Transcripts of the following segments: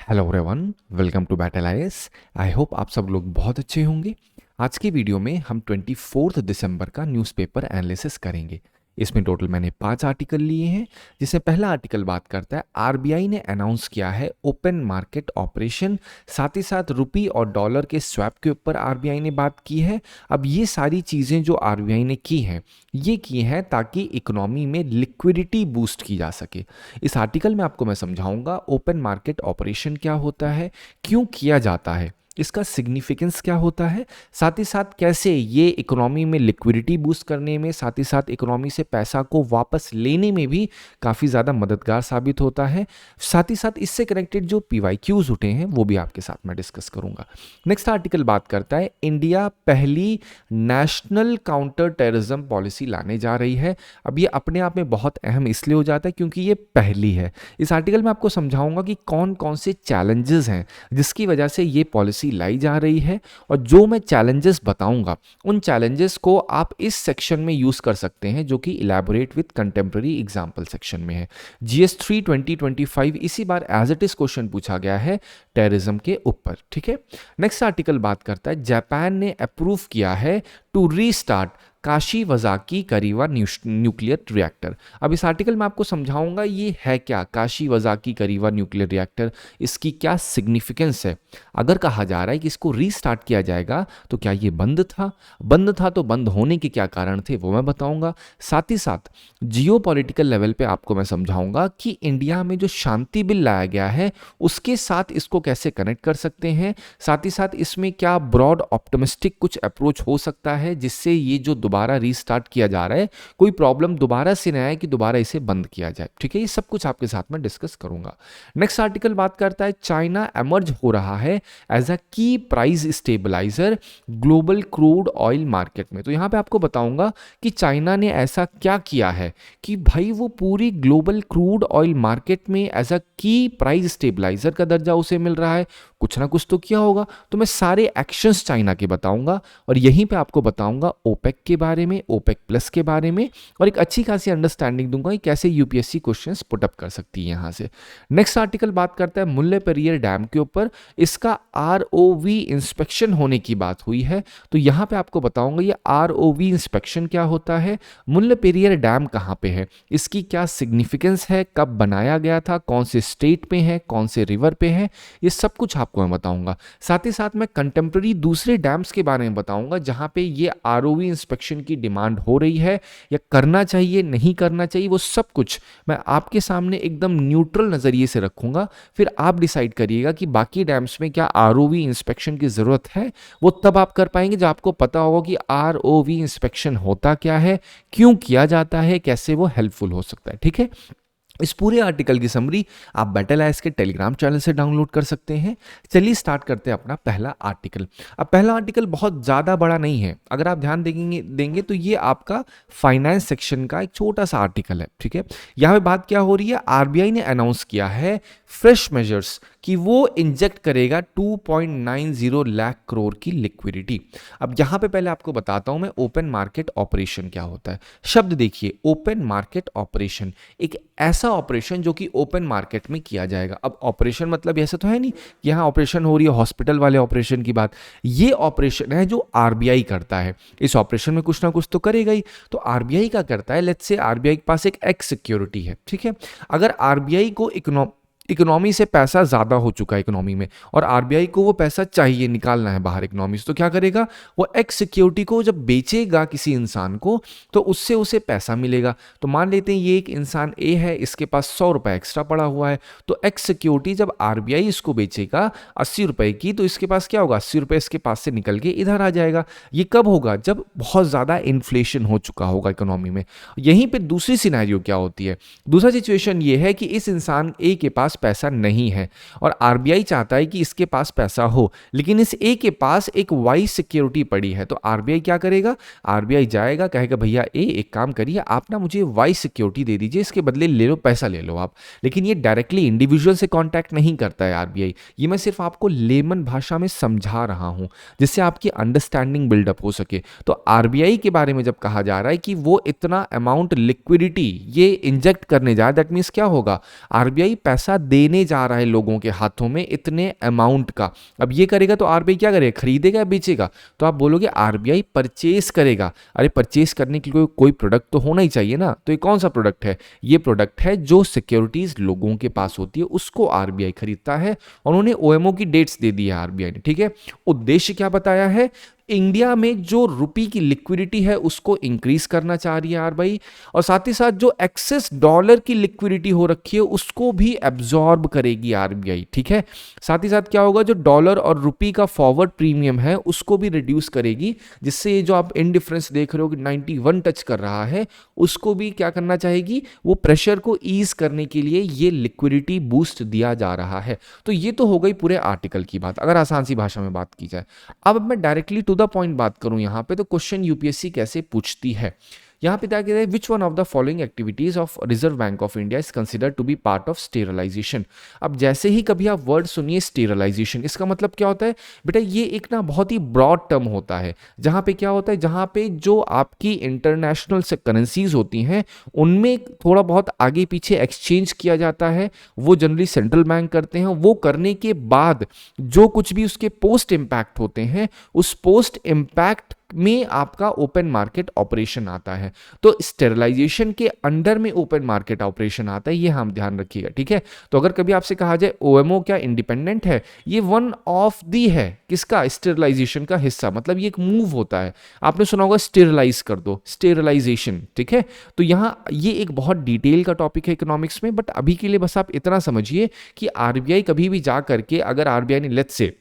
Hello everyone, welcome to Battle IAS. I hope आप सब लोग बहुत अच्छे होंगे। आज की वीडियो में हम 24 दिसंबर का न्यूज़पेपर एनालिसिस करेंगे। इसमें टोटल मैंने 5 आर्टिकल लिए हैं, जिसमें पहला आर्टिकल बात करता है आरबीआई ने अनाउंस किया है ओपन मार्केट ऑपरेशन। साथ ही साथ रुपी और डॉलर के स्वैप के ऊपर आरबीआई ने बात की है। अब ये सारी चीज़ें जो आरबीआई ने की हैं, ये की हैं ताकि इकोनॉमी में लिक्विडिटी बूस्ट की जा सके। इस आर्टिकल में आपको मैं समझाऊंगा ओपन मार्केट ऑपरेशन क्या होता है, क्यों किया जाता है, इसका सिग्निफिकेंस क्या होता है, साथ ही साथ कैसे ये इकोनॉमी में लिक्विडिटी बूस्ट करने में, साथ ही साथ इकोनॉमी से पैसा को वापस लेने में भी काफ़ी ज़्यादा मददगार साबित होता है। साथ ही साथ इससे कनेक्टेड जो पीवाईक्यूज उठे हैं वो भी आपके साथ मैं डिस्कस करूंगा। नेक्स्ट आर्टिकल बात करता है इंडिया पहली नेशनल काउंटर टेररिज्म पॉलिसी लाने जा रही है। अब ये अपने आप में बहुत अहम इसलिए हो जाता है क्योंकि ये पहली है। इस आर्टिकल में आपको समझाऊंगा कि कौन कौन से चैलेंजेस हैं जिसकी वजह से ये पॉलिसी लाई जा रही है, और जो मैं चैलेंजेस बताऊंगा उन चैलेंजेस को आप इस सेक्शन में यूज कर सकते हैं, जो कि elaborate with contemporary example section में है। जीएस 3 2025 इसी बार एज इट इज क्वेश्चन पूछा गया है टेररिज्म के ऊपर। ठीक है, नेक्स्ट आर्टिकल बात करता है जापान ने अप्रूव किया है टू रीस्टार्ट काशीवाज़ाकी करीवा न्यूक्लियर रिएक्टर। अब इस आर्टिकल में आपको समझाऊंगा ये है क्या काशीवाज़ाकी करीवा न्यूक्लियर रिएक्टर, इसकी क्या सिग्निफिकेंस है। अगर कहा जा रहा है कि इसको रीस्टार्ट किया जाएगा तो क्या ये बंद था तो बंद होने के क्या कारण थे वो मैं बताऊंगा। साथ ही साथ जियोपॉलिटिकल लेवल पे आपको मैं समझाऊंगा कि इंडिया में जो शांति बिल लाया गया है उसके साथ इसको कैसे कनेक्ट कर सकते हैं। साथ ही साथ इसमें क्या ब्रॉड ऑप्टिमिस्टिक कुछ अप्रोच हो सकता है जिससे ये जो दोबारा रीस्टार्ट किया जा रहा है कोई प्रॉब्लम दोबारा से न आए कि दोबारा इसे बंद किया जाए। ठीक है, ये सब कुछ आपके साथ में डिस्कस करूंगा। नेक्स्ट आर्टिकल बात करता है चाइना एमर्ज हो रहा है as a key price stabiliser global crude oil market में। तो यहां पे आपको बताऊंगा कि चाइना ने ऐसा क्या किया है कि भाई वो पूरी ग्लोबल क्रूड ऑयल मार्केट में as a key price stabiliser का दर्जा उसे मिल रहा है। कुछ ना कुछ तो किया होगा, तो मैं सारे एक्शंस चाइना के बताऊंगा और यहीं पे आपको बताऊंगा ओपेक के बारे में, ओपेक प्लस के बारे में, और एक अच्छी खासी अंडरस्टैंडिंग दूंगा कि कैसे यूपीएससी क्वेश्चंस पुट अप कर सकती है यहां से। नेक्स्ट आर्टिकल बात करता है मुल्ले पेरियर डैम के ऊपर, इसका आरओवी इंस्पेक्शन होने की बात हुई है। तो यहां पे आपको बताऊंगा ये आरओवी इंस्पेक्शन क्या होता है, मुल्ले पेरियर डैम कहां पे है, इसकी क्या सिग्निफिकेंस है, कब बनाया गया था, कौन से स्टेट पे है, कौन से रिवर पे है, ये सब कुछ आपको मैं बताऊंगा। साथ ही साथ मैं कंटेम्प्रेरी दूसरे डैम्स के बारे में बताऊंगा जहां पे ये आरओवी इंस्पेक्शन की डिमांड हो रही है, या करना चाहिए नहीं करना चाहिए, वो सब कुछ मैं आपके सामने एकदम न्यूट्रल नजरिए से रखूंगा। फिर आप डिसाइड करिएगा कि बाकी डैम्स में क्या आरओवी इंस्पेक्शन की जरूरत है। वो तब आप कर पाएंगे जब आपको पता होगा कि आरओवी इंस्पेक्शन होता क्या है, क्यों किया जाता है, कैसे वो हेल्पफुल हो सकता है। ठीक है, इस पूरे आर्टिकल की समरी आप बैटल आईएएस के टेलीग्राम चैनल से डाउनलोड कर सकते हैं। चलिए स्टार्ट करते हैं अपना पहला आर्टिकल। अब पहला आर्टिकल बहुत ज़्यादा बड़ा नहीं है, अगर आप ध्यान देंगे तो ये आपका फाइनेंस सेक्शन का एक छोटा सा आर्टिकल है। ठीक है, यहाँ पे बात क्या हो रही है, आरबीआई ने अनाउंस किया है फ्रेश मेजर्स कि वो इंजेक्ट करेगा 2.90 लाख करोड़ की लिक्विडिटी। अब यहाँ पे पहले आपको बताता हूँ मैं ओपन मार्केट ऑपरेशन क्या होता है। शब्द देखिए, ओपन मार्केट ऑपरेशन, एक ऐसा ऑपरेशन जो कि ओपन मार्केट में किया जाएगा। अब ऑपरेशन मतलब ऐसा तो है नहीं कि यहाँ ऑपरेशन हो रही है हॉस्पिटल वाले ऑपरेशन की बात, ये ऑपरेशन है जो आरबीआई करता है। इस ऑपरेशन में कुछ ना कुछ तो करेगा ही, तो आरबीआई का करता है। लेट्स से आरबीआई के पास एक एक्स सिक्योरिटी है। ठीक है, अगर आरबीआई को इकोनॉमी से पैसा ज़्यादा हो चुका है इकोनॉमी में, और आरबीआई को वो पैसा चाहिए, निकालना है बाहर इकोनॉमी से, तो क्या करेगा, वो एक्स सिक्योरिटी को जब बेचेगा किसी इंसान को तो उससे उसे पैसा मिलेगा। तो मान लेते हैं ये एक इंसान ए है, इसके पास 100 रुपये एक्स्ट्रा पड़ा हुआ है, तो एक्स सिक्योरिटी जब आरबीआई इसको बेचेगा 80 रुपये की, तो इसके पास क्या होगा, 80 रुपये इसके पास से निकल के इधर आ जाएगा। ये कब होगा, जब बहुत ज़्यादा इन्फ्लेशन हो चुका होगा इकोनॉमी में। यहीं पर दूसरी सिनेरियो क्या होती है, दूसरा सिचुएशन ये है कि इस इंसान ए के पास पैसा नहीं है और आरबीआई चाहता है कि इसके पास पैसा हो, लेकिन इस ए के पास एक वाई सिक्योरिटी पड़ी है। तो आरबीआई क्या करेगा, आरबीआई जाएगा, कहेगा भैया ए एक काम करिए, आप ना मुझे वाई सिक्योरिटी दे दीजिए, इसके बदले ले लो, पैसा ले लो आप। लेकिन ये डायरेक्टली इंडिविजुअल से कांटेक्ट नहीं करता है आरबीआई, ये मैं सिर्फ आपको लेमन भाषा में समझा रहा हूं जिससे आपकी अंडरस्टैंडिंग बिल्डअप हो सके। तो आरबीआई के बारे में जब कहा जा रहा है कि वो इतना अमाउंट लिक्विडिटी ये इंजेक्ट करने जा रहा है, दैट मीन्स क्या होगा, आरबीआई पैसा देने जा रहा है लोगों के हाथों में इतने अमाउंट का। अब ये करेगा तो आरबीआई क्या करेगा, खरीदेगा या बेचेगा? तो आप बोलोगे आरबीआई परचेस करेगा। अरे परचेस करने के लिए कोई प्रोडक्ट तो होना ही चाहिए ना। तो ये कौन सा प्रोडक्ट है? ये प्रोडक्ट है जो सिक्योरिटीज लोगों के पास होती है, उसको आरबीआई खरीदता है। उन्होंने ओएमओ की डेट्स दे दी है आरबीआई ने, ठीक है। उद्देश्य क्या बताया है? इंडिया में जो रुपी की लिक्विडिटी है उसको इंक्रीज करना चाह रही है आरबीआई, और साथ ही साथ जो एक्सेस डॉलर की लिक्विडिटी हो रखी है उसको भी एब्जॉर्ब करेगी आरबीआई, ठीक है। साथ ही साथ क्या होगा, जो डॉलर और रुपी का फॉरवर्ड प्रीमियम है उसको भी रिड्यूस करेगी, जिससे ये जो आप इनडिफरेंस देख रहे हो कि 91 टच कर रहा है, उसको भी क्या करना चाहेगी, वो प्रेशर को ईज करने के लिए ये लिक्विडिटी बूस्ट दिया जा रहा है। तो ये तो हो गई पूरे आर्टिकल की बात, अगर आसान सी भाषा में बात की जाए। अब मैं डायरेक्टली टू द पॉइंट बात करूं यहां पे, तो क्वेश्चन यूपीएससी कैसे पूछती है। यहां पे क्या कहते हैं, which one of the following activities of Reserve Bank of India is considered to be part of sterilisation. अब जैसे ही कभी आप वर्ड सुनिए स्टेरलाइजेशन, इसका मतलब क्या होता है बेटा, ये एक ना बहुत ही ब्रॉड टर्म होता है, जहां पे क्या होता है, जहां पे जो आपकी इंटरनेशनल करेंसीज होती हैं उनमें थोड़ा बहुत आगे पीछे एक्सचेंज किया जाता है, वो जनरली सेंट्रल बैंक करते हैं। वो करने के बाद जो कुछ भी उसके पोस्ट इंपैक्ट होते हैं, उस पोस्ट इंपैक्ट में आपका ओपन मार्केट ऑपरेशन आता है। तो स्टेरलाइजेशन के अंडर में ओपन मार्केट ऑपरेशन आता है, ये हम ध्यान रखिएगा, ठीक है। तो अगर कभी आपसे कहा जाए ओएमओ क्या इंडिपेंडेंट है, ये वन ऑफ दी है किसका, स्टेरलाइजेशन का हिस्सा, मतलब ये एक मूव होता है। आपने सुना होगा स्टेरलाइज कर दो, स्टेरलाइजेशन, ठीक है। तो यहां ये एक बहुत डिटेल का टॉपिक है इकोनॉमिक्स में, बट अभी के लिए बस आप इतना समझिए कि आरबीआई कभी भी जा करके, अगर आरबीआई ने लेट्स से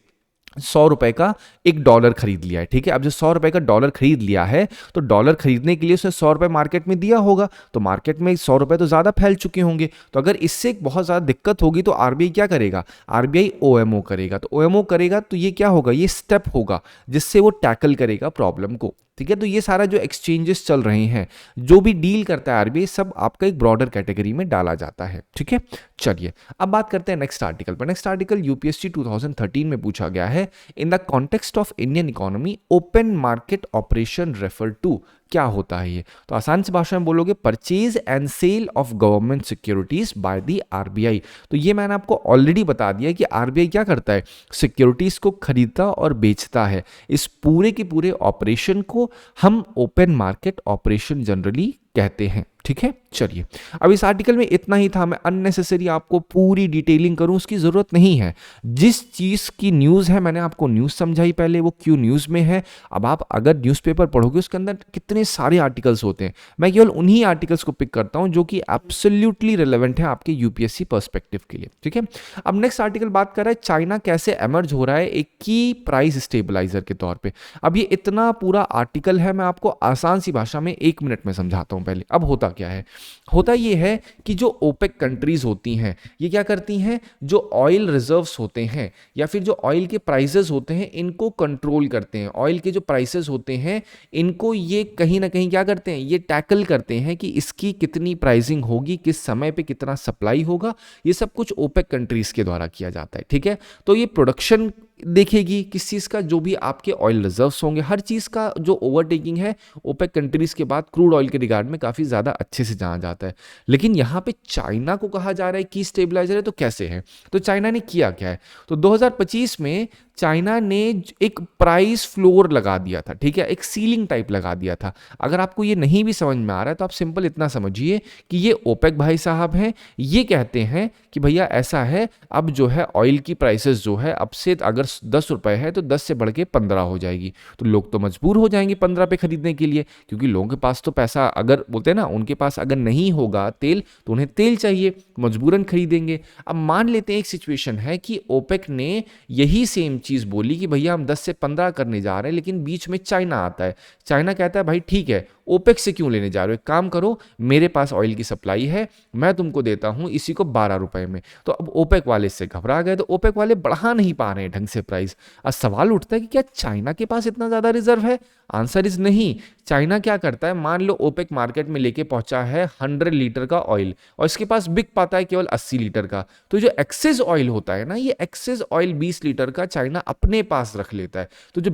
100 रुपए का एक डॉलर खरीद लिया है, ठीक है। अब जो 100 रुपए का डॉलर खरीद लिया है, तो डॉलर खरीदने के लिए उसने 100 रुपए मार्केट में दिया होगा, तो मार्केट में 100 रुपए तो ज्यादा फैल चुके होंगे। तो अगर इससे बहुत ज्यादा दिक्कत होगी तो आरबीआई क्या करेगा, आरबीआई ओएमओ करेगा। तो ओएमओ करेगा तो ये क्या होगा, ये स्टेप होगा जिससे वो टैकल करेगा प्रॉब्लम को, ठीक है। तो ये सारा जो एक्सचेंजेस चल रहे हैं, जो भी डील करता है आरबीआई, सब आपका एक ब्रॉडर कैटेगरी में डाला जाता है, ठीक है। चलिए अब बात करते हैं नेक्स्ट आर्टिकल पर। नेक्स्ट आर्टिकल यूपीएससी 2013 में पूछा गया है, in the context of Indian economy open market operation refer to, क्या होता है ये? तो आसान सी भाषा में बोलोगे purchase and sale of government securities by the RBI. तो ये मैंने आपको ऑलरेडी बता दिया कि आरबीआई क्या करता है, सिक्योरिटीज को खरीदता और बेचता है। इस पूरे के पूरे ऑपरेशन को हम ओपन मार्केट ऑपरेशन जनरली कहते हैं, ठीक है। चलिए अब इस आर्टिकल में इतना ही था, मैं अननेसेसरी आपको पूरी डिटेलिंग करूं उसकी जरूरत नहीं है। जिस चीज की न्यूज है मैंने आपको न्यूज समझाई पहले, वो क्यों न्यूज में है। अब आप अगर न्यूज़पेपर पढ़ोगे उसके अंदर कितने सारे आर्टिकल्स होते हैं, मैं केवल उन्हीं आर्टिकल्स को पिक करता हूं जो कि एब्सोल्युटली रिलेवेंट है आपके यूपीएससी पर्सपेक्टिव के लिए, ठीक है। अब नेक्स्ट आर्टिकल बात कर रहा है चाइना कैसे एमर्ज हो रहा है एक की प्राइस स्टेबलाइजर के तौर पे। अब ये इतना पूरा आर्टिकल है, मैं आपको आसान सी भाषा में 1 मिनट में समझाता हूं पहले। अब होता क्या है, होता ये है कि जो ओपेक कंट्रीज होती हैं ये क्या करती हैं, जो ऑयल रिजर्व्स होते हैं या फिर जो ऑयल के प्राइसेस होते हैं इनको कंट्रोल करते हैं। ऑयल के जो प्राइसेस होते हैं इनको ये कहीं ना कहीं क्या करते हैं, ये टैकल करते हैं कि इसकी कितनी प्राइसिंग होगी, किस समय पे कितना सप्लाई होगा, ये सब कुछ ओपेक कंट्रीज के द्वारा किया जाता है, ठीक है। तो ये प्रोडक्शन देखेगी किस चीज़ का, जो भी आपके ऑयल रिजर्व्स होंगे, हर चीज़ का जो ओवरटेकिंग है ओपेक कंट्रीज के बाद क्रूड ऑयल के रिगार्ड में काफ़ी ज़्यादा अच्छे से जाना जाता है। लेकिन यहाँ पे चाइना को कहा जा रहा है की स्टेबलाइजर है, तो कैसे है, तो चाइना ने किया क्या है, तो 2025 में चाइना ने एक प्राइस फ्लोर लगा दिया था, ठीक है, एक सीलिंग टाइप लगा दिया था। अगर आपको ये नहीं भी समझ में आ रहा है तो आप सिंपल इतना समझिए कि ये ओपेक भाई साहब हैं, ये कहते हैं कि भैया ऐसा है, अब जो है ऑयल की प्राइसेस जो है अब से अगर 10 रुपए है तो 10 से बढ़ के 15 हो जाएगी। तो लोग तो मजबूर हो जाएंगे 15 पे खरीदने के लिए, क्योंकि लोगों के पास तो पैसा, अगर बोलते हैं ना उनके पास अगर नहीं होगा तेल तो उन्हें तेल चाहिए, मजबूरन खरीदेंगे। अब मान लेते हैं एक सिचुएशन है कि ओपेक ने यही सेम चीज बोली कि भैया हम 10 से 15 करने जा रहे हैं, लेकिन बीच में चाइना आता है। चाइना कहता है भाई ठीक है, ओपेक से क्यों लेने जा रहे हो, एक काम करो मेरे पास ऑयल की सप्लाई है, मैं तुमको देता हूं इसी को 12 रुपए में। तो अब ओपेक वाले इससे घबरा गए, तो ओपेक वाले बढ़ा नहीं पा रहे हैं ढंग से प्राइस। अब सवाल उठता है कि क्या चाइना के पास इतना ज्यादा रिजर्व है, आंसर इज नहीं। चाइना क्या करता है, मान लो ओपेक मार्केट में लेके पहुंचा है 100 लीटर का ऑयल और इसके पास बिक पाता है केवल 80 लीटर का, तो जो एक्सेस ऑयल होता है ना, ये एक्सेस ऑयल 20 लीटर का चाइना अपने पास रख लेता है। तो जो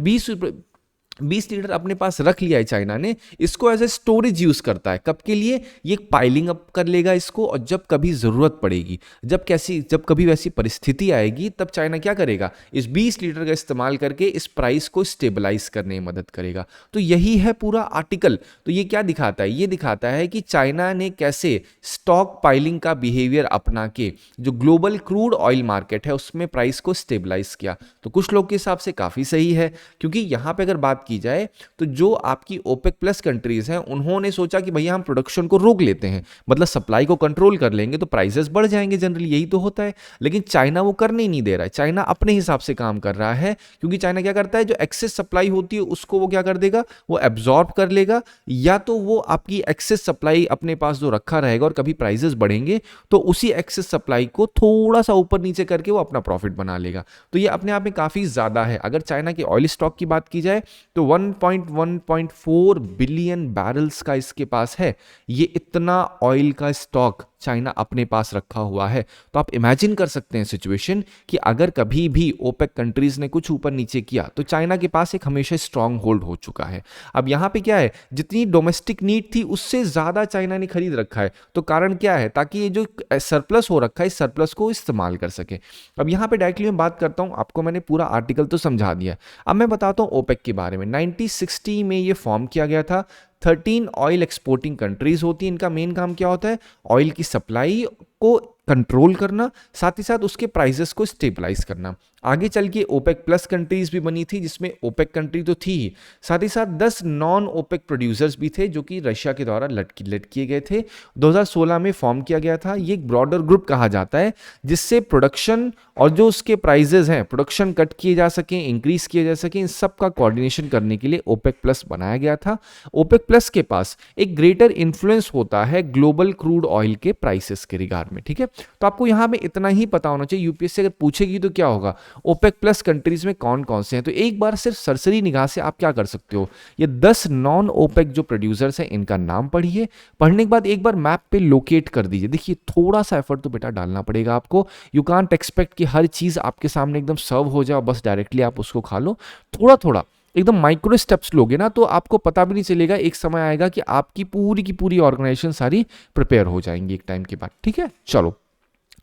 20 लीटर अपने पास रख लिया है चाइना ने, इसको एज ए स्टोरेज यूज करता है। कब के लिए? ये पाइलिंग अप कर लेगा इसको, और जब कभी जरूरत पड़ेगी, जब कभी वैसी परिस्थिति आएगी, तब चाइना क्या करेगा, इस 20 लीटर का इस्तेमाल करके इस प्राइस को स्टेबलाइज करने में मदद करेगा। तो यही है पूरा आर्टिकल। तो ये क्या दिखाता है? ये दिखाता है कि चाइना ने कैसे स्टॉक पाइलिंग का बिहेवियर अपना के जो ग्लोबल क्रूड ऑयल मार्केट है उसमें प्राइस को स्टेबलाइज किया। तो कुछ लोग के हिसाब से काफी सही है, क्योंकि यहां पे अगर बात की जाए तो जो आपकी ओपेक प्लस कंट्रीज हैं उन्होंने सोचा कि भैया हम प्रोडक्शन को रोक लेते हैं, मतलब सप्लाई को कंट्रोल कर लेंगे तो प्राइसेस बढ़ जाएंगे, जनरली यही तो होता है। लेकिन चाइना वो करने ही नहीं दे रहा है, चाइना अपने हिसाब से काम कर रहा है। क्योंकि चाइना क्या करता है, जो एक्सेस सप्लाई होती है उसको वो क्या कर देगा, वो एब्जॉर्ब कर लेगा, या तो वो आपकी एक्सेस सप्लाई अपने पास जो रखा रहेगा और कभी प्राइसेस बढ़ेंगे तो उसी एक्सेस सप्लाई को थोड़ा सा ऊपर नीचे करके वो अपना प्रॉफिट बना लेगा। तो ये अपने आप में काफी ज्यादा है। अगर चाइना के ऑयल स्टॉक की बात की जाए तो 1.4 बिलियन बैरल्स का इसके पास है। ये इतना ऑयल का स्टॉक चाइना अपने पास रखा हुआ है। तो आप इमेजिन कर सकते हैं सिचुएशन कि अगर कभी भी ओपेक कंट्रीज ने कुछ ऊपर नीचे किया तो चाइना के पास एक हमेशा स्ट्रांग होल्ड हो चुका है। अब यहां पे क्या है, जितनी डोमेस्टिक नीड थी उससे ज्यादा चाइना ने खरीद रखा है। तो कारण क्या है, ताकि ये जो सरप्लस हो रखा है इस सरप्लस को इस्तेमाल कर सके। अब यहां पे डायरेक्टली मैं बात करता हूं, आपको मैंने पूरा आर्टिकल तो समझा दिया। अब मैं बताता हूं ओपेक के बारे में। 1960 में ये फॉर्म किया गया था। 13 ऑयल एक्सपोर्टिंग कंट्रीज होती हैं। इनका मेन काम क्या होता है, ऑयल की सप्लाई को कंट्रोल करना, साथ ही साथ उसके प्राइसेस को स्टेबलाइज करना। आगे चल के ओपेक प्लस कंट्रीज भी बनी थी, जिसमें ओपेक कंट्री तो थी ही, साथ ही साथ 10 नॉन ओपेक प्रोड्यूसर्स भी थे जो कि रशिया के द्वारा लट किए गए थे। 2016 में फॉर्म किया गया था। ये एक ब्रॉडर ग्रुप कहा जाता है जिससे प्रोडक्शन और जो उसके प्राइजेस हैं, प्रोडक्शन कट किए जा सकें, इंक्रीज किए जा सकें, इन सब का कोऑर्डिनेशन करने के लिए ओपेक प्लस बनाया गया था। ओपेक प्लस के पास एक ग्रेटर इन्फ्लुएंस होता है ग्लोबल क्रूड ऑयल के प्राइसेस के रिगार्ड में। ठीक है, तो आपको यहां में इतना ही पता होना चाहिए। यूपीएससी अगर पूछेगी तो क्या होगा, ओपेक प्लस कंट्रीज में कौन कौन से हैं। तो एक बार सिर्फ सरसरी निगाह से आप क्या कर सकते हो, ये 10 नॉन ओपेक जो प्रोड्यूसर्स हैं इनका नाम पढ़िए। पढ़ने के बाद एक बार मैप पे लोकेट कर दीजिए। देखिए थोड़ा सा एफर्ट तो बेटा डालना पड़ेगा आपको। यू कांट एक्सपेक्ट कि हर चीज आपके सामने एकदम सर्व हो जाए, बस डायरेक्टली आप उसको खा लो। थोड़ा थोड़ा एकदम माइक्रो स्टेप्स लोगे ना तो आपको पता भी नहीं चलेगा। एक समय आएगा कि आपकी पूरी की पूरी ऑर्गेनाइजेशन सारी प्रिपेयर हो जाएंगी एक टाइम के बाद। ठीक है, चलो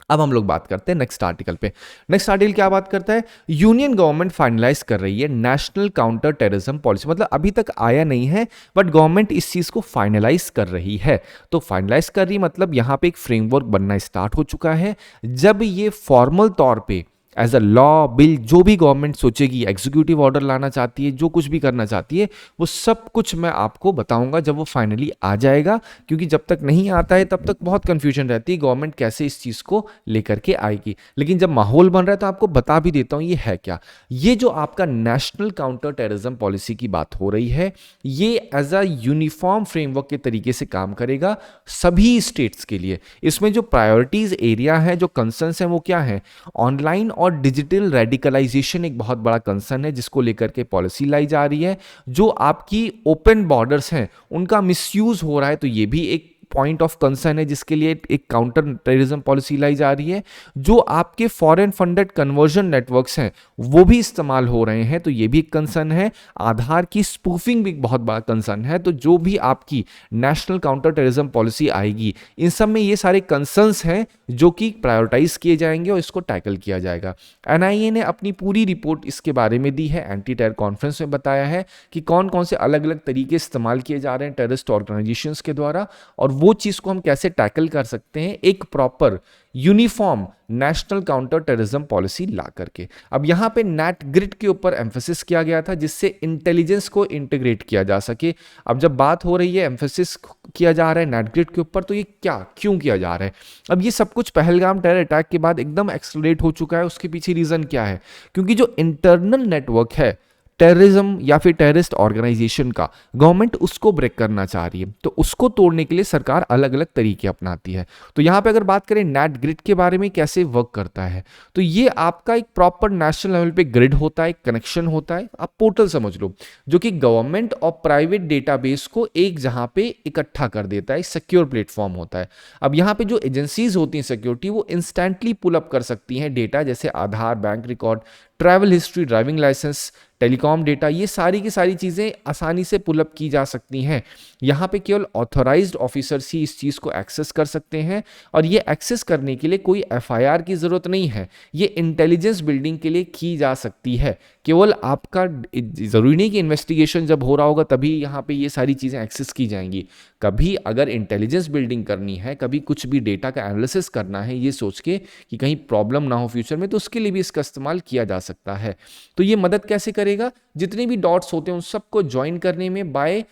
अब हम लोग बात करते हैं नेक्स्ट आर्टिकल पे। नेक्स्ट आर्टिकल क्या बात करता है, यूनियन गवर्नमेंट फाइनलाइज कर रही है नेशनल काउंटर टेररिज्म पॉलिसी। मतलब अभी तक आया नहीं है बट गवर्नमेंट इस चीज को फाइनलाइज कर रही है। तो फाइनलाइज कर रही मतलब यहां पे एक फ्रेमवर्क बनना स्टार्ट हो चुका है। जब ये फॉर्मल तौर पे एज अ लॉ बिल, जो भी गवर्नमेंट सोचेगी, एग्जीक्यूटिव ऑर्डर लाना चाहती है, जो कुछ भी करना चाहती है, वो सब कुछ मैं आपको बताऊंगा जब वो फाइनली आ जाएगा। क्योंकि जब तक नहीं आता है तब तक बहुत कंफ्यूजन रहती है गवर्नमेंट कैसे इस चीज को लेकर के आएगी। लेकिन जब माहौल बन रहा है तो आपको बता भी देता हूं ये है क्या। ये जो आपका नेशनल काउंटर टेररिज्म पॉलिसी की बात हो रही है, ये एज अ यूनिफॉर्म फ्रेमवर्क के तरीके से काम करेगा सभी स्टेट्स के लिए। इसमें जो प्रायोरिटीज एरिया है, जो कंसर्न्स हैं, वो क्या है, ऑनलाइन और डिजिटल रेडिकलाइजेशन एक बहुत बड़ा कंसर्न है जिसको लेकर के पॉलिसी लाई जा रही है। जो आपकी ओपन बॉर्डर्स हैं उनका मिसयूज हो रहा है, तो ये भी एक पॉइंट ऑफ कंसर्न है जिसके लिए एक काउंटर टेररिज्म पॉलिसी लाई जा रही है। जो आपके फॉरेन फंडेड कन्वर्जन नेटवर्क्स हैं वो भी इस्तेमाल हो रहे हैं, तो ये भी एक कंसर्न है। आधार की स्पूफिंग भी एक बहुत बड़ा कंसर्न है। तो जो भी आपकी नेशनल काउंटर टेररिज्म पॉलिसी आएगी, इन सब में ये सारे कंसर्न्स हैं जो कि प्रायोरिटाइज किए जाएंगे और इसको टैकल किया जाएगा। एनआईए ने अपनी पूरी रिपोर्ट इसके बारे में दी है, एंटी टेरर कॉन्फ्रेंस में बताया है कि कौन कौन से अलग अलग तरीके इस्तेमाल किए जा रहे हैं टेररिस्ट ऑर्गेनाइजेशंस के द्वारा, और वो चीज को हम कैसे टैकल कर सकते हैं एक proper uniform national counter terrorism policy ला करके। अब यहां पे नेट ग्रिड के ऊपर एम्फेसिस किया गया था जिससे इंटेलिजेंस को इंटीग्रेट किया जा सके। अब जब बात हो रही है एम्फेसिस किया जा रहा है नेट ग्रिड के ऊपर, तो ये क्या क्यों किया जा रहा है। अब ये सब कुछ पहलगाम टेरर अटैक के बाद एकदम एक्सेलरेट हो चुका है। उसके पीछे रीजन क्या है, क्योंकि जो इंटरनल नेटवर्क है टेररिज्म या फिर टेररिस्ट ऑर्गेनाइजेशन का, गवर्नमेंट उसको ब्रेक करना चाह रही है। तो उसको तोड़ने के लिए सरकार अलग अलग तरीके अपनाती है। तो यहां पे अगर बात करें नेट ग्रिड के बारे में कैसे वर्क करता है, तो ये आपका एक प्रॉपर नेशनल लेवल पे ग्रिड होता है, कनेक्शन होता है, आप पोर्टल समझ लो, जो कि गवर्नमेंट और प्राइवेट डेटाबेस को एक जहां पे इकट्ठा कर देता है। सिक्योर प्लेटफॉर्म होता है। अब यहां पे जो एजेंसीज होती हैं सिक्योरिटी, वो इंस्टेंटली पुल अप कर सकती हैं डेटा, जैसे Aadhaar, bank record, travel history, driving licence, telecom data, ये सारी की सारी चीज़ें आसानी से पुलअप की जा सकती हैं। यहाँ पे केवल ऑथराइज्ड ऑफिसर्स ही इस चीज़ को एक्सेस कर सकते हैं, और ये एक्सेस करने के लिए कोई एफआईआर की ज़रूरत नहीं है। ये इंटेलिजेंस बिल्डिंग के लिए की जा सकती है। केवल आपका ज़रूरी नहीं कि इन्वेस्टिगेशन जब हो रहा होगा तभी यहाँ पे ये सारी चीज़ें एक्सेस की जाएंगी। कभी अगर इंटेलिजेंस बिल्डिंग करनी है, कभी कुछ भी डेटा का एनालिसिस करना है ये सोच के कि कहीं प्रॉब्लम ना हो फ्यूचर में, तो उसके लिए भी इसका इस्तेमाल किया जा सकता है। तो ये मदद कैसे करेगा? जितने भी डॉट्स होते हैं उन सबको ज्वाइन करने में, bye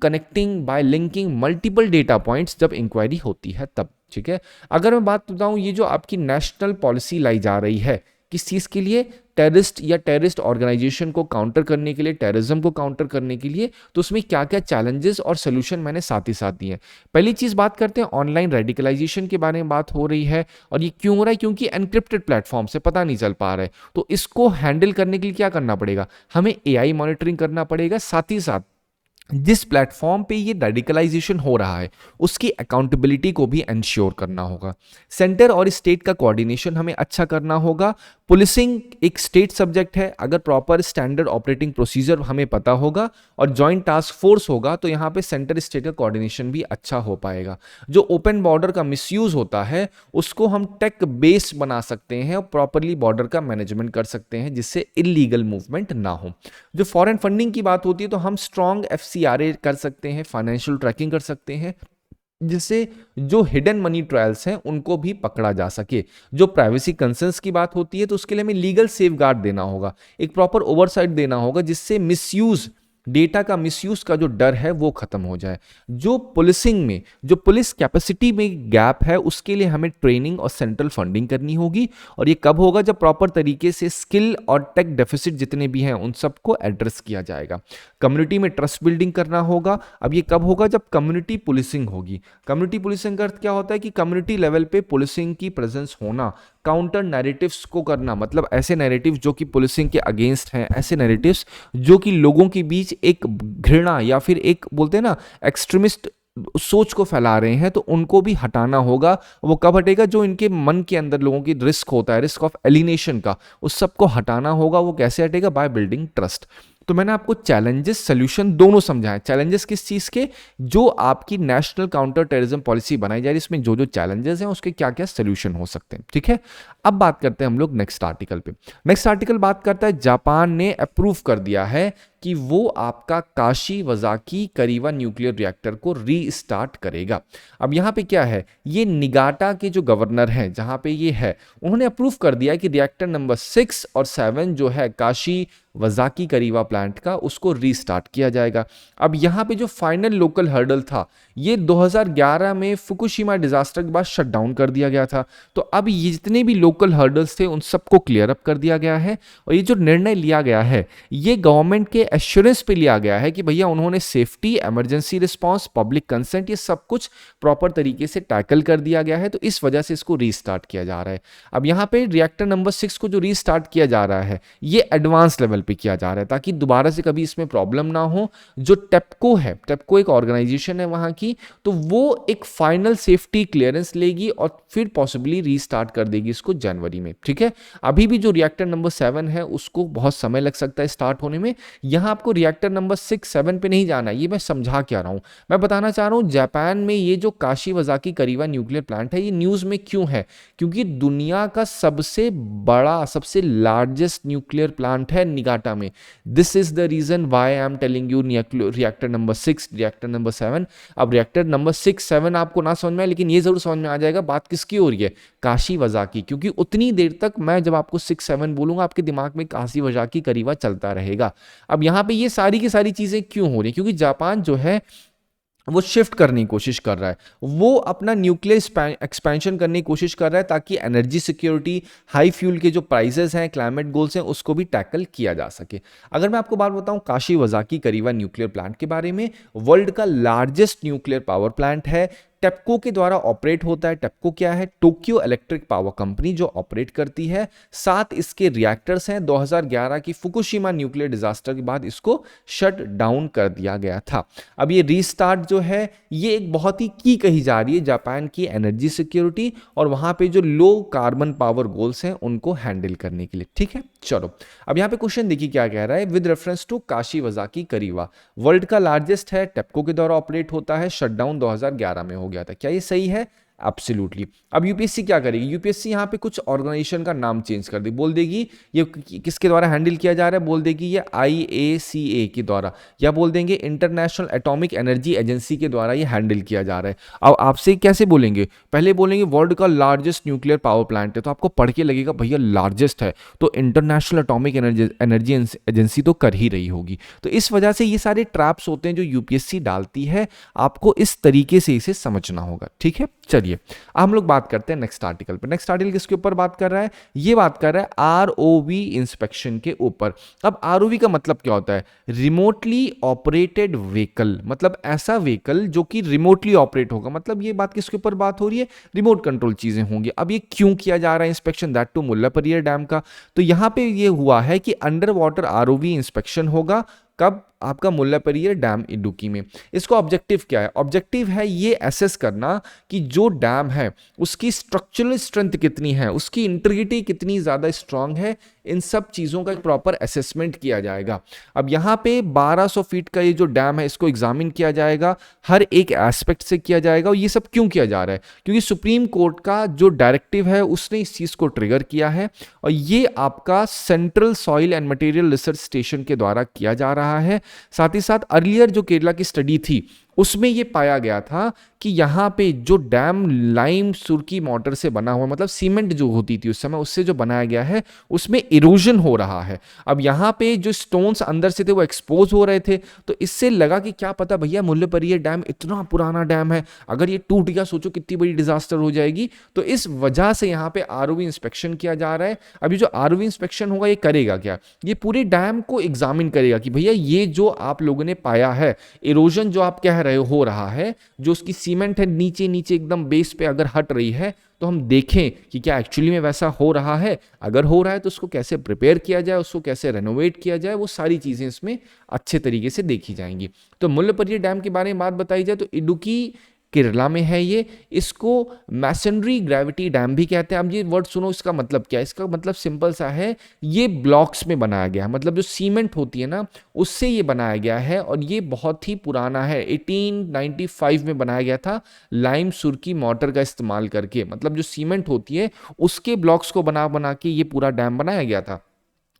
connecting, bye linking multiple data points, जब इंक्वायरी होती है तब। ठीक है, अगर मैं बात बताऊं, ये जो आपकी नेशनल पॉलिसी लाई जा रही है किस चीज़ के लिए? टेररिस्ट या टेररिस्ट ऑर्गेनाइजेशन को काउंटर करने के लिए, टेररिज्म को काउंटर करने के लिए। तो उसमें क्या क्या चैलेंजेस और सोल्यूशन मैंने साथ ही साथ दिए हैं। पहली चीज़ बात करते हैं, ऑनलाइन रेडिकलाइजेशन के बारे में बात हो रही है, और ये क्यों हो रहा है? क्योंकि एनक्रिप्टेड प्लेटफॉर्म से पता नहीं चल पा रहा है। तो इसको हैंडल करने के लिए क्या करना पड़ेगा? हमें एआई मॉनिटरिंग करना पड़ेगा, साथ ही साथ जिस प्लेटफॉर्म पे ये रेडिकलाइजेशन हो रहा है उसकी अकाउंटेबिलिटी को भी इंश्योर करना होगा। सेंटर और स्टेट का कोऑर्डिनेशन हमें अच्छा करना होगा। पुलिसिंग एक स्टेट सब्जेक्ट है, अगर प्रॉपर स्टैंडर्ड ऑपरेटिंग प्रोसीजर हमें पता होगा और जॉइंट टास्क फोर्स होगा तो यहाँ पे सेंटर स्टेट का कोऑर्डिनेशन भी अच्छा हो पाएगा। जो ओपन बॉर्डर का मिसयूज होता है उसको हम टेक बेस्ड बना सकते हैं और प्रॉपरली बॉर्डर का मैनेजमेंट कर सकते हैं, जिससे इलीगल मूवमेंट ना हो। जो फॉरेन फंडिंग की बात होती है तो हम स्ट्रॉन्ग एफसीआरए कर सकते हैं, फाइनेंशियल ट्रैकिंग कर सकते हैं, जिससे जो हिडन मनी ट्रायल्स हैं उनको भी पकड़ा जा सके। जो प्राइवेसी कंसर्न्स की बात होती है तो उसके लिए हमें लीगल सेफगार्ड देना होगा, एक प्रॉपर ओवरसाइट देना होगा, जिससे मिसयूज, डेटा का मिसयूज का जो डर है वो खत्म हो जाए। जो पुलिसिंग में, जो पुलिस कैपेसिटी में गैप है उसके लिए हमें ट्रेनिंग और सेंट्रल फंडिंग करनी होगी, और ये कब होगा? जब प्रॉपर तरीके से स्किल और टेक डेफिसिट जितने भी हैं उन सबको एड्रेस किया जाएगा। कम्युनिटी में ट्रस्ट बिल्डिंग करना होगा। अब ये कब होगा? जब कम्युनिटी पुलिसिंग होगी। कम्युनिटी पुलिसिंग का अर्थ क्या होता है कि कम्युनिटी लेवल पे पुलिसिंग की प्रेजेंस होना, काउंटर नैरेटिव्स को करना, मतलब ऐसे नैरेटिव्स जो कि पुलिसिंग के अगेंस्ट हैं, ऐसे नैरेटिव्स जो कि लोगों के बीच एक घृणा या फिर एक बोलते हैं ना एक्सट्रीमिस्ट सोच को फैला रहे हैं, तो उनको भी हटाना होगा। वो कब हटेगा? जो इनके मन के अंदर लोगों की रिस्क होता है, रिस्क ऑफ एलिनेशन का, उस सबको हटाना होगा। वो कैसे हटेगा? By building trust. तो मैंने आपको चैलेंजेस सोल्यूशन दोनों समझाए। चैलेंजेस किस चीज़ के? जो आपकी नेशनल काउंटर टेररिज्म पॉलिसी बनाई जा रही है इसमें जो जो चैलेंजेस हैं उसके क्या क्या सोल्यूशन हो सकते हैं। ठीक है, अब बात करते हैं हम लोग नेक्स्ट आर्टिकल पे। नेक्स्ट आर्टिकल बात करता है, जापान ने अप्रूव कर दिया है कि वो आपका काशीवाज़ाकी करीवा न्यूक्लियर रिएक्टर को रीस्टार्ट करेगा। अब यहाँ पे क्या है, ये निगाटा के जो गवर्नर हैं जहाँ पे ये है, उन्होंने अप्रूव कर दिया कि रिएक्टर नंबर 6 और 7 जो है काशीवाज़ाकी करीवा प्लांट का, उसको रीस्टार्ट किया जाएगा। अब यहाँ पे जो फाइनल लोकल हर्डल था ये 2011 में फुकुशिमा डिजास्टर के बाद शट डाउन कर दिया गया था। तो अब ये जितने भी लोकल हर्डल्स थे उन सबको क्लियर अप कर दिया गया है, और ये जो निर्णय लिया गया है ये गवर्नमेंट के एश्योरेंस पे लिया गया है कि भैया उन्होंने safety, emergency response, public consent, ये सब कुछ प्रॉपर तरीके से टैकल कर दिया गया है, तो इस वजह से इसको रीस्टार्ट किया जा रहा है। अब यहाँ पे रिएक्टर नंबर 6 को जो रीस्टार्ट किया जा रहा है ये एडवांस लेवल पे किया जा रहा है ताकि दोबारा से कभी इसमें प्रॉब्लम ना हो। जो टेप्को है, टेप्को एक ऑर्गेनाइजेशन है वहाँ की, तो वो एक फाइनल सेफ्टी क्लियरेंस लेगी और फिर पॉसिबली रीस्टार्ट कर देगी इसको जनवरी में। ठीक है, अभी भी जो रिएक्टर नंबर 7 है उसको बहुत समय लग सकता है स्टार्ट होने में। यहाँ आपको रिएक्टर नंबर 6-7 पे नहीं जाना है, ये मैं समझा क्या रहा हूँ। मैं बताना चाह रहा हूँ जापान में ये जो काशीवाज़ाकी करीवा न्यूक्लियर प्लांट है ये न्यूज़ में क्यों है? क्योंकि दुनिया का सबसे बड़ा, सबसे लार्जेस्ट न्यूक्लियर प्लांट है निगाटा में। This is the reason why I am telling you reactor number 6, reactor number 7। अब रिएक्टर नंबर 6-7 आपको ना समझ में आए, लेकिन ये जरूर समझ में आ जाएगा बात किसकी हो रही है, काशीवाज़ाकी। क्योंकि उतनी देर तक मैं जब आपको 6-7 बोलूंगा आपके दिमाग में काशीवाज़ाकी करीवा चलता रहेगा। अब यहाँ पे ये सारी की सारी चीजें क्यों हो रही है? क्योंकि जापान जो है वो शिफ्ट करने की कोशिश कर रहा है, वो अपना न्यूक्लियर एक्सपेंशन करने की कोशिश कर रहा है ताकि एनर्जी सिक्योरिटी, हाई फ्यूल के जो प्राइसेस हैं, क्लाइमेट गोल्स हैं, उसको भी टैकल किया जा सके। अगर मैं आपको बात बताऊं काशीवाज़ाकी करीवा न्यूक्लियर प्लांट के बारे में, वर्ल्ड का लार्जेस्ट न्यूक्लियर पावर प्लांट है। टेप्को के द्वारा ऑपरेट होता है। टेप्को क्या है? टोक्यो इलेक्ट्रिक पावर कंपनी जो ऑपरेट करती है। 7 इसके रिएक्टर्स हैं। 2011 की फुकुशिमा न्यूक्लियर डिजास्टर के बाद इसको शट डाउन कर दिया गया था। अब ये रीस्टार्ट जो है ये एक बहुत ही की कही जा रही है जापान की एनर्जी सिक्योरिटी और वहां पे जो लो कार्बन पावर गोल्स हैं उनको हैंडल करने के लिए। ठीक है, चलो अब यहाँ पे क्वेश्चन देखिए क्या कह रहा है। विद रेफरेंस टू काशीवाज़ाकी करीवा वर्ल्ड का लार्जेस्ट है, टेप्को के द्वारा ऑपरेट होता है, शटडाउन 2011 में हो गया था। क्या ये सही है? एब्सोल्युटली। अब यूपीएससी क्या करेगी? यूपीएससी यहाँ पे कुछ ऑर्गेनाइजेशन का नाम चेंज कर दी, बोल देगी ये किसके द्वारा हैंडल किया जा रहा है, बोल देगी ये IACA के द्वारा, या बोल देंगे इंटरनेशनल एटॉमिक एनर्जी एजेंसी के द्वारा ये हैंडल किया जा रहा है। अब आपसे कैसे बोलेंगे? पहले बोलेंगे वर्ल्ड का लार्जेस्ट न्यूक्लियर पावर प्लांट है, तो आपको पढ़ के लगेगा भैया लार्जेस्ट है तो इंटरनेशनल एटॉमिक एनर्जी एजेंसी तो कर ही रही होगी। तो इस वजह से ये सारे ट्रैप्स होते हैं जो यूपीएससी डालती है, आपको इस तरीके से इसे समझना होगा। ठीक है, चलिए हम लोग बात करते हैं नेक्स्ट आर्टिकल पर। नेक्स्ट आर्टिकल किसके ऊपर बात कर रहा है? ये बात कर रहा है आरओवी इंस्पेक्शन के ऊपर। अब आरओवी का मतलब क्या होता है? रिमोटली ऑपरेटेड व्हीकल, मतलब ऐसा व्हीकल जो कि रिमोटली ऑपरेट होगा। मतलब ये बात किसके ऊपर बात हो रही है? रिमोट कंट्रोल चीजें होंगी। अब ये क्यों किया जा रहा है inspection, that too Mullaperiyar dam का? तो यहां पे ये हुआ है कि अंडर वाटर आरओवी इंस्पेक्शन होगा। कब? आपका मुल्लापेरियार डैम इडुक्की में। इसको ऑब्जेक्टिव क्या है? ऑब्जेक्टिव है ये एसेस करना कि जो डैम है उसकी स्ट्रक्चरल स्ट्रेंथ कितनी है, उसकी इंटीग्रिटी कितनी ज्यादा स्ट्रांग है, इन सब चीजों का एक प्रॉपर असेसमेंट किया जाएगा। अब यहाँ पे 1200 फीट का ये जो डैम है इसको एग्जामिन किया जाएगा, हर एक एस्पेक्ट से किया जाएगा। और ये सब क्यों किया जा रहा है? क्योंकि सुप्रीम कोर्ट का जो डायरेक्टिव है उसने इस चीज को ट्रिगर किया है और ये आपका central soil and material research station के द्वारा किया जा रहा है। साथ ही साथ अर्लियर जो केरला की स्टडी थी उसमें ये पाया गया था कि यहाँ पे जो डैम लाइम सुरकी मोटर से बना हुआ, मतलब सीमेंट जो होती थी उस समय, उससे जो बनाया गया है उसमें इरोजन हो रहा है। अब यहाँ पे जो स्टोन्स अंदर से थे वो एक्सपोज हो रहे थे, तो इससे लगा कि क्या पता भैया मुल्लापेरियार डैम इतना पुराना डैम है, अगर ये टूट गया सोचो कितनी बड़ी डिजास्टर हो जाएगी। तो इस वजह से यहाँ पे आरओवी इंस्पेक्शन किया जा रहा है। अभी जो आरओवी इंस्पेक्शन होगा ये करेगा क्या? ये पूरे डैम को एग्जामिन करेगा कि भैया ये जो आप लोगों ने पाया है इरोजन जो आप कह रहे हो रहा है, जो उसकी सीमेंट है नीचे नीचे एकदम बेस पे अगर हट रही है, तो हम देखें कि क्या एक्चुअली में वैसा हो रहा है। अगर हो रहा है तो उसको कैसे प्रिपेयर किया जाए, उसको कैसे रेनोवेट किया जाए, वो सारी चीजें इसमें अच्छे तरीके से देखी जाएंगी। तो मुल्लापेरियार डैम के बारे में बात बताई जाए तो इडुक्की केरला में है ये। इसको मैसनरी ग्रेविटी डैम भी कहते हैं। अब ये वर्ड सुनो, इसका मतलब क्या है? इसका मतलब सिंपल सा है, ये ब्लॉक्स में बनाया गया है, मतलब जो सीमेंट होती है ना उससे ये बनाया गया है और ये बहुत ही पुराना है। 1895 में बनाया गया था लाइम सुरकी मोटर का इस्तेमाल करके, मतलब जो सीमेंट होती है उसके ब्लॉक्स को बना बना के ये पूरा डैम बनाया गया था।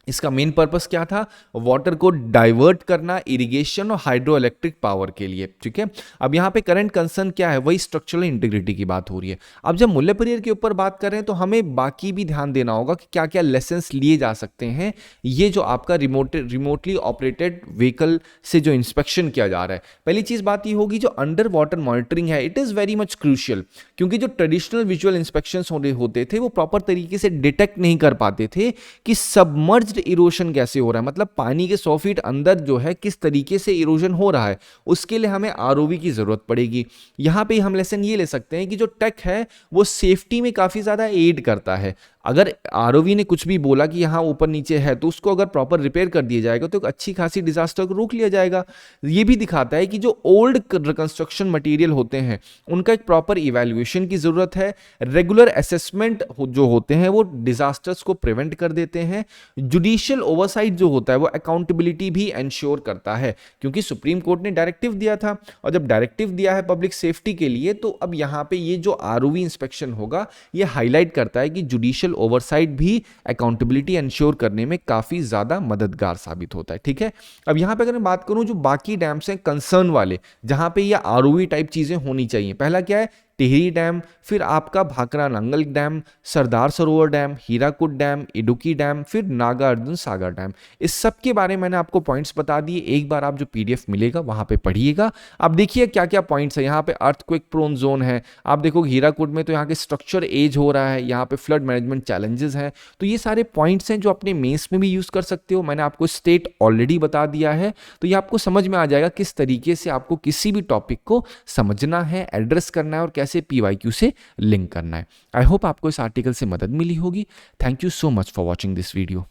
इसका मेन पर्पस क्या था? वाटर को डाइवर्ट करना, इरिगेशन और हाइड्रो इलेक्ट्रिक पावर के लिए। ठीक है, अब यहाँ पे करंट कंसर्न क्या है? वही स्ट्रक्चरल इंटीग्रिटी की बात हो रही है। अब जब मुल्लापेरियार के ऊपर बात कर रहे हैं तो हमें बाकी भी ध्यान देना होगा कि क्या क्या लेसन्स लिए जा सकते हैं। ये जो आपका रिमोटली ऑपरेटेड व्हीकल से जो इंस्पेक्शन किया जा रहा है, पहली चीज बात ये होगी जो अंडर वाटर मॉनिटरिंग है, it is very much crucial. क्योंकि जो ट्रेडिशनल विजुअल इंस्पेक्शन होते थे वो प्रॉपर तरीके से डिटेक्ट नहीं कर पाते थे कि सबमर्ज इरोजन कैसे हो रहा है, मतलब पानी के 100 फीट अंदर जो है किस तरीके से इरोजन हो रहा है। उसके लिए हमें आरओवी की जरूरत पड़ेगी। यहां पे हम लेसन ये ले सकते हैं कि जो टेक है वो सेफ्टी में काफी ज्यादा एड करता है। अगर आरओवी ने कुछ भी बोला कि यहाँ ऊपर नीचे है तो उसको अगर प्रॉपर रिपेयर कर दिया जाएगा तो एक अच्छी खासी डिजास्टर को रोक लिया जाएगा। ये भी दिखाता है कि जो ओल्ड रिकंस्ट्रक्शन मटेरियल होते हैं उनका एक प्रॉपर इवैल्यूएशन की जरूरत है। रेगुलर असेसमेंट जो होते हैं वो डिजास्टर्स को प्रिवेंट कर देते हैं। जुडिशियल ओवरसाइट जो होता है वो अकाउंटेबिलिटी भी एंश्योर करता है, क्योंकि सुप्रीम कोर्ट ने डायरेक्टिव दिया था और जब डायरेक्टिव दिया है पब्लिक सेफ्टी के लिए तो अब यहाँ पे ये जो आरओवी इंस्पेक्शन होगा ये हाईलाइट करता है कि जुडिशियल ओवरसाइट भी अकाउंटेबिलिटी एंश्योर करने में काफी ज्यादा मददगार साबित होता है। ठीक है, अब यहां पे अगर मैं बात करूं जो बाकी डैम्स हैं कंसर्न वाले, जहां पे ये आरओवी टाइप चीजें होनी चाहिए, पहला क्या है टिहरी डैम, फिर आपका Bhakra Nangal dam, Sardar Sarovar dam, Hirakud dam, Idukki dam, फिर नागार्जुन सागर डैम। इस सब के बारे में मैंने आपको पॉइंट्स बता दिए। एक बार आप जो पीडीएफ मिलेगा वहां पे पढ़िएगा। आप देखिए क्या क्या पॉइंट्स है। यहाँ पे अर्थक्वेक प्रोन जोन है, आप देखो हीराकुद में तो यहाँ के स्ट्रक्चर एज हो रहा है, यहाँ पे फ्लड मैनेजमेंट चैलेंजेस हैं। तो ये सारे पॉइंट्स हैं जो अपने मेंस में भी यूज कर सकते हो। मैंने आपको स्टेट ऑलरेडी बता दिया है, तो ये आपको समझ में आ जाएगा किस तरीके से आपको किसी भी टॉपिक को समझना है, एड्रेस करना है और कैसे पीवाईक्यू से लिंक करना है। आई होप आपको इस आर्टिकल से मदद मिली होगी। Thank you so much for watching this video.